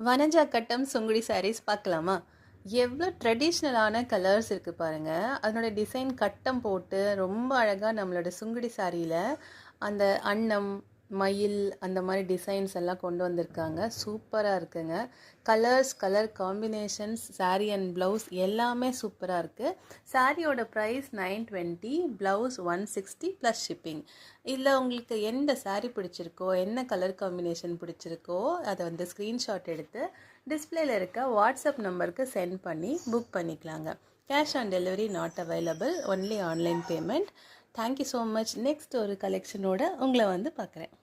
வனஜா கட்டம் சுங்குடி சாரீஸ் பார்க்கலாமா? எவ்வளோ ட்ரெடிஷ்னலான கலர்ஸ் இருக்குது பாருங்கள். அதனோட டிசைன் கட்டம் போட்டு ரொம்ப அழகாக நம்மளோட சுங்குடி சாரியில் அந்த அன்னம் மயில் அந்த மாதிரி டிசைன்ஸ் எல்லாம் கொண்டு வந்திருக்காங்க. சூப்பராக இருக்குங்க. Colour combinations sari and blouse எல்லாமே சூப்பராக இருக்குது. சாரியோட ப்ரைஸ் 920, ப்ளவுஸ் 160 ப்ளஸ் ஷிப்பிங். இதில் உங்களுக்கு எந்த சாரீ பிடிச்சிருக்கோ, என்ன கலர் காம்பினேஷன் பிடிச்சிருக்கோ அதை வந்து ஸ்க்ரீன்ஷாட் எடுத்து டிஸ்பிளேல இருக்க வாட்ஸ்அப் நம்பருக்கு சென்ட் பண்ணி புக் பண்ணிக்கலாங்க. Cash on delivery not available, only online payment. Thank you so much. Next ஒரு கலெக்ஷனோட உங்களை வந்து பார்க்குறேன்.